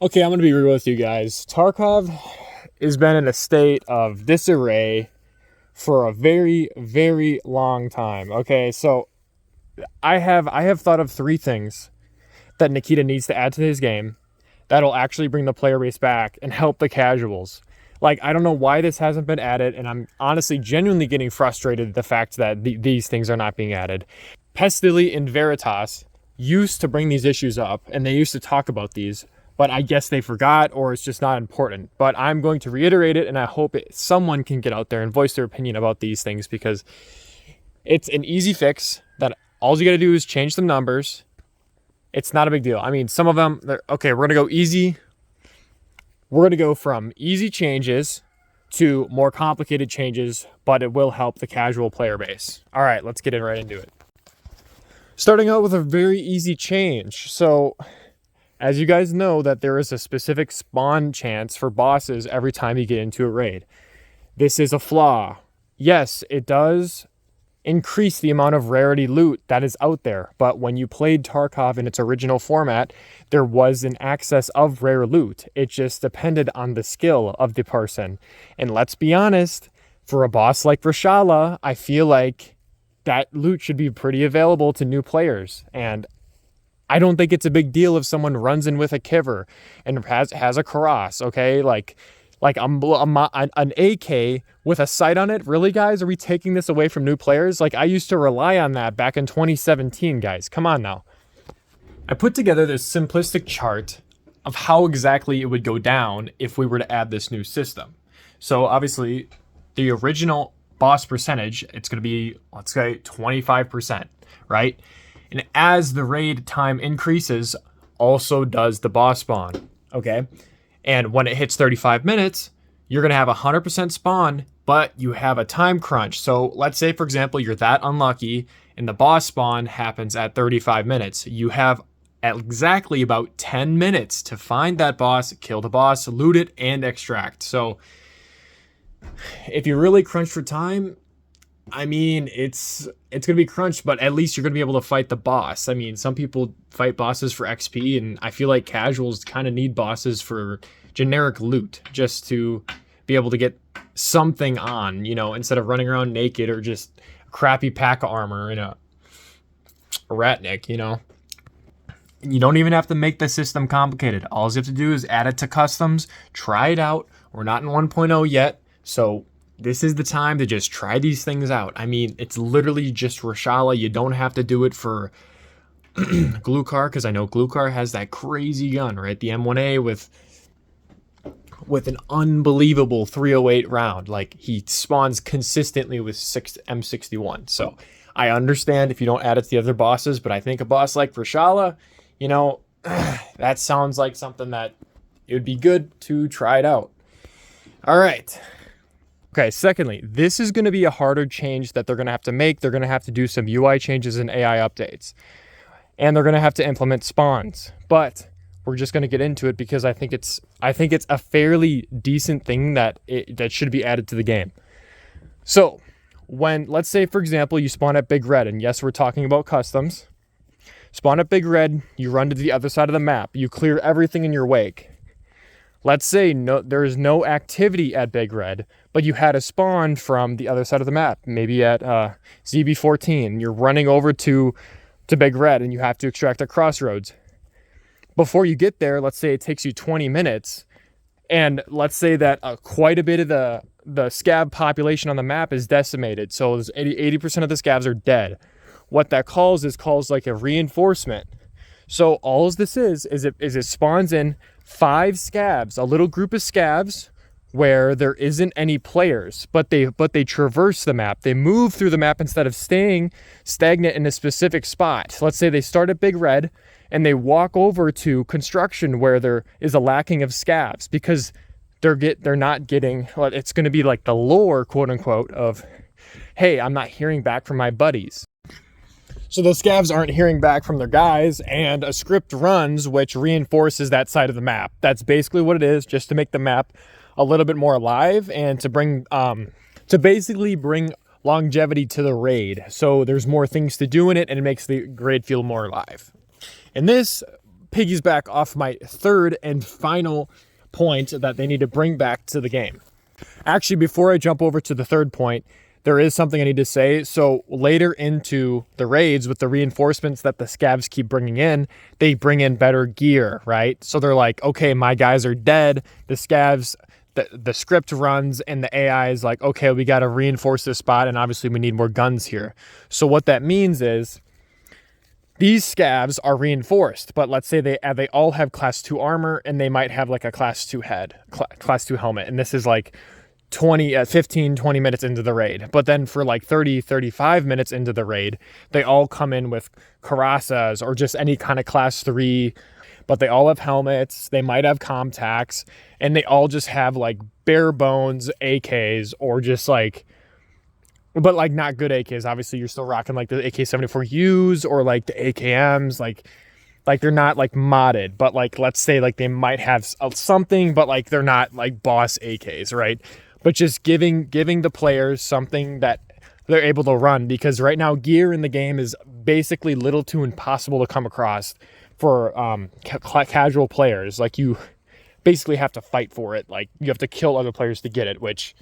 Okay, I'm going to be real with you guys. Tarkov has been in a state of disarray for a very, very long time. Okay, so I have thought of three things that Nikita needs to add to his game that'll actually bring the player base back and help the casuals. Like, I don't know why this hasn't been added, and I'm honestly genuinely getting frustrated at the fact that these things are not being added. Pestily and Veritas used to bring these issues up, and they used to talk about these, but I guess they forgot or it's just not important. But I'm going to reiterate it, and I hope someone can get out there and voice their opinion about these things, because it's an easy fix that all you got to do is change some numbers. It's not a big deal. I mean, some of them, okay, we're going to go easy. We're going to go from easy changes to more complicated changes, but it will help the casual player base. All right, let's get right into it. Starting out with a very easy change. So, as you guys know, that there is a specific spawn chance for bosses every time you get into a raid. This is a flaw. Yes, it does increase the amount of rarity loot that is out there, but when you played Tarkov in its original format, there was an excess of rare loot. It just depended on the skill of the person. And let's be honest, for a boss like Rashala, I feel like that loot should be pretty available to new players. And I don't think it's a big deal if someone runs in with a kiver and has a Karas, okay? Like an AK with a sight on it. Really, guys? Are we taking this away from new players? Like, I used to rely on that back in 2017, guys. Come on now. I put together this simplistic chart of how exactly it would go down if we were to add this new system. So obviously, the original boss percentage, it's going to be, let's say, 25%, right? And as the raid time increases, also does the boss spawn, okay? And when it hits 35 minutes, you're going to have 100% spawn, but you have a time crunch. So let's say, for example, you're that unlucky and the boss spawn happens at 35 minutes. You have exactly about 10 minutes to find that boss, kill the boss, loot it, and extract. So if you're really crunched for time, I mean, it's going to be crunched, but at least you're going to be able to fight the boss. I mean, some people fight bosses for XP, and I feel like casuals kind of need bosses for generic loot just to be able to get something on, you know, instead of running around naked or just a crappy pack of armor and a ratnik, you know. You don't even have to make the system complicated. All you have to do is add it to customs, try it out. We're not in 1.0 yet, so this is the time to just try these things out. I mean, it's literally just Rashala. You don't have to do it for Glukar, because I know Glukar has that crazy gun, right? The M1A with an unbelievable 308 round. Like, he spawns consistently with M61. So I understand if you don't add it to the other bosses, but I think a boss like Rashala, you know, that sounds like something that it would be good to try it out. All right. Okay, secondly, this is going to be a harder change that they're going to have to make. They're going to have to do some UI changes and AI updates. And they're going to have to implement spawns. But we're just going to get into it because I think it's a fairly decent thing that should be added to the game. So, let's say, for example, you spawn at Big Red, and yes, we're talking about customs. Spawn at Big Red, you run to the other side of the map, you clear everything in your wake. Let's say there is no activity at Big Red, but you had a spawn from the other side of the map, maybe at ZB14. You're running over to Big Red, and you have to extract at Crossroads. Before you get there, let's say it takes you 20 minutes, and let's say that quite a bit of the scab population on the map is decimated, so 80% of the scabs are dead. What that calls like a reinforcement. So all this is it spawns in 5 scabs, a little group of scabs where there isn't any players, but they traverse the map. They move through the map instead of staying stagnant in a specific spot. Let's say they start at Big Red and they walk over to construction where there is a lacking of scabs, because they're not getting, it's going to be like the lore, quote unquote, of, hey, I'm not hearing back from my buddies. So those scavs aren't hearing back from their guys, and a script runs which reinforces that side of the map. That's basically what it is, just to make the map a little bit more alive and to basically bring longevity to the raid. So there's more things to do in it, and it makes the raid feel more alive. And this piggyback off my third and final point that they need to bring back to the game. Actually, before I jump over to the third point, there is something I need to say. So later into the raids with the reinforcements that the scavs keep bringing in, they bring in better gear, right? So they're like, okay, my guys are dead. The scavs, the script runs and the AI is like, okay, we got to reinforce this spot. And obviously we need more guns here. So what that means is these scavs are reinforced, but let's say they all have class 2 armor and they might have like a class 2 class 2 helmet. And this is like 15, 20 minutes into the raid. But then for like 30, 35 minutes into the raid, they all come in with Carasas or just any kind of class 3, but they all have helmets. They might have Comtacs, and they all just have like bare bones AKs or just like, but like not good AKs. Obviously, you're still rocking like the AK-74Us or like the AKMs, like they're not like modded, but like let's say like they might have something, but like they're not like boss AKs, right? But just giving the players something that they're able to run, because right now gear in the game is basically little to impossible to come across for casual players. Like you basically have to fight for it. Like you have to kill other players to get it, which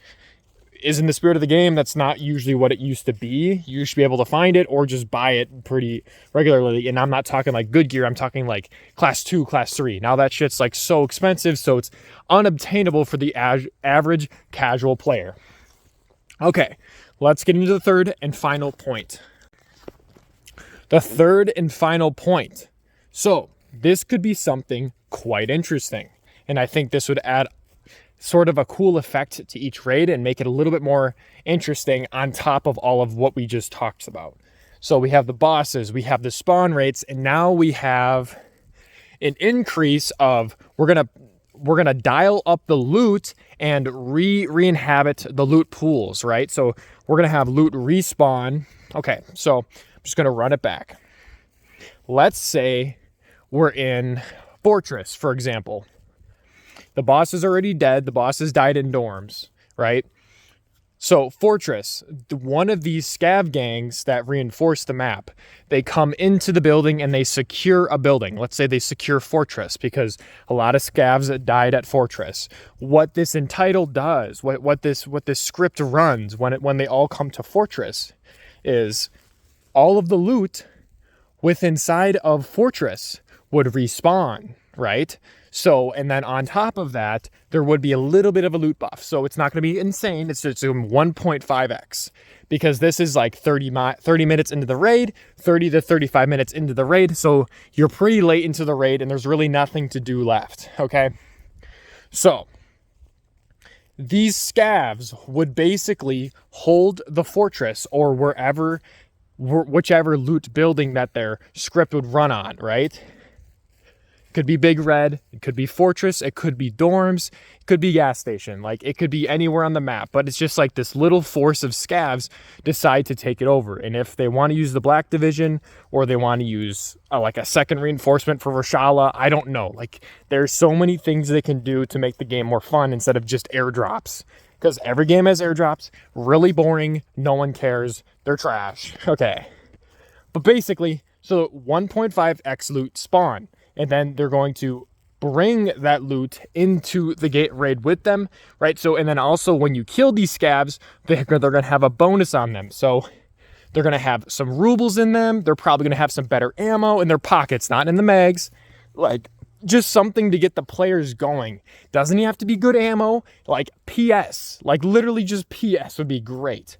is in the spirit of the game. That's not usually what it used to be. You should be able to find it or just buy it pretty regularly. And I'm not talking like good gear. I'm talking like class 2, class 3. Now that shit's like so expensive, so it's unobtainable for the average casual player. Okay, let's get into the third and final point. The third and final point. So this could be something quite interesting. And I think this would add sort of a cool effect to each raid and make it a little bit more interesting on top of all of what we just talked about. So we have the bosses, we have the spawn rates, and now we have an increase of we're gonna dial up the loot and re-inhabit the loot pools, right? So we're gonna have loot respawn. Okay, so I'm just gonna run it back. Let's say we're in Fortress, for example. The boss is already dead. The boss has died in dorms, right? So Fortress, one of these scav gangs that reinforce the map, they come into the building and they secure a building. Let's say they secure Fortress because a lot of scavs died at Fortress. What this entitled does, what this script runs when they all come to Fortress is all of the loot inside of Fortress would respawn, right? So, and then on top of that, there would be a little bit of a loot buff. So it's not going to be insane. It's just 1.5x because this is like 30 minutes into the raid, 30 to 35 minutes into the raid. So you're pretty late into the raid and there's really nothing to do left. Okay. So these scavs would basically hold the fortress or whichever loot building that their script would run on, right? It could be Big Red, it could be Fortress, it could be dorms, it could be gas station, like it could be anywhere on the map, but it's just like this little force of scavs decide to take it over. And if they want to use the Black Division or they want to use like a second reinforcement for Rashala, I don't know. Like there's so many things they can do to make the game more fun instead of just airdrops. Because every game has airdrops, really boring, no one cares, they're trash. Okay. But basically, so 1.5x loot spawn. And then they're going to bring that loot into the gate raid with them, right? So, and then also when you kill these scavs, they're going to have a bonus on them. So they're going to have some rubles in them. They're probably going to have some better ammo in their pockets, not in the mags. Like just something to get the players going. Doesn't have to be good ammo, like PS, like literally just PS would be great.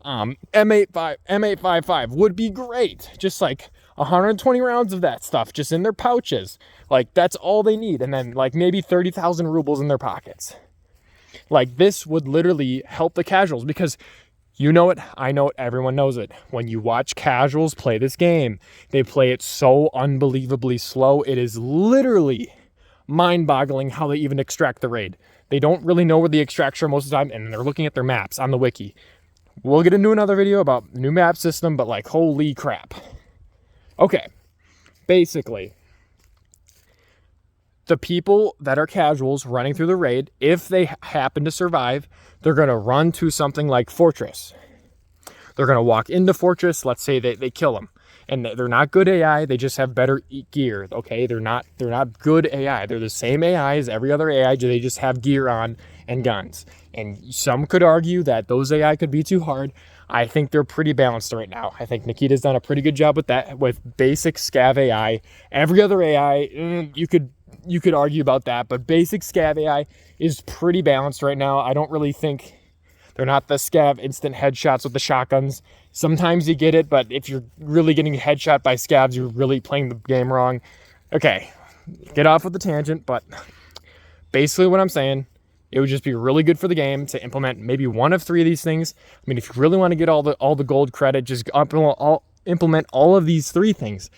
M855 would be great. Just like 120 rounds of that stuff just in their pouches. Like that's all they need. And then like maybe 30,000 rubles in their pockets. Like this would literally help the casuals because you know it, I know it, everyone knows it. When you watch casuals play this game, they play it so unbelievably slow. It is literally mind-boggling how they even extract the raid. They don't really know where the extracts are most of the time, and they're looking at their maps on the wiki. We'll get into another video about new map system, but like, holy crap. Okay, basically, the people that are casuals running through the raid, if they happen to survive, they're going to run to something like Fortress. They're going to walk into Fortress. Let's say they kill them. and they're not good AI. They just have better gear. Okay, they're not good AI. They're the same AI as every other AI. They just have gear on and guns. And some could argue that those AI could be too hard. I think they're pretty balanced right now. I think Nikita's done a pretty good job with that, with basic scav AI. Every other AI, you could argue about that, but basic scav AI is pretty balanced right now. I don't really think they're not the scav instant headshots with the shotguns. Sometimes you get it, but if you're really getting headshot by scavs, you're really playing the game wrong. Okay, get off with the tangent, but basically what I'm saying, it would just be really good for the game to implement maybe one of 3 of these things. I mean, if you really want to get all the gold credit, just implement all of these 3 things.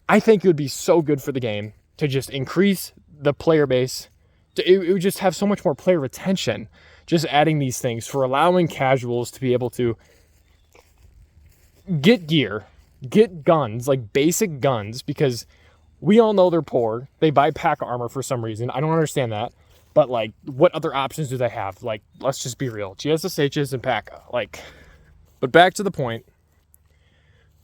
I think it would be so good for the game to just increase the player base. It would just have so much more player retention, just adding these things, for allowing casuals to be able to get gear, get guns, like basic guns, because we all know they're poor. They buy pack armor for some reason. I don't understand that. But, like, what other options do they have? Like, let's just be real. GSSHs and PACA. Like, but back to the point.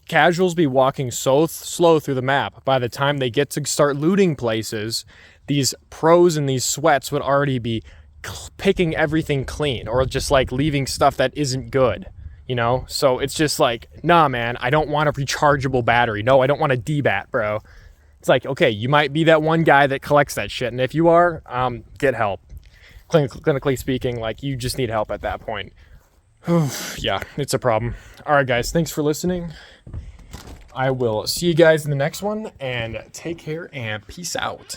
Casuals be walking so slow through the map. By the time they get to start looting places, these pros and these sweats would already be picking everything clean, or just, like, leaving stuff that isn't good. You know? So it's just like, nah, man, I don't want a rechargeable battery. No, I don't want a D-bat, bro. It's like, okay, you might be that one guy that collects that shit. And if you are, get help. Clinically speaking, like, you just need help at that point. Yeah, it's a problem. All right, guys, thanks for listening. I will see you guys in the next one, and take care and peace out.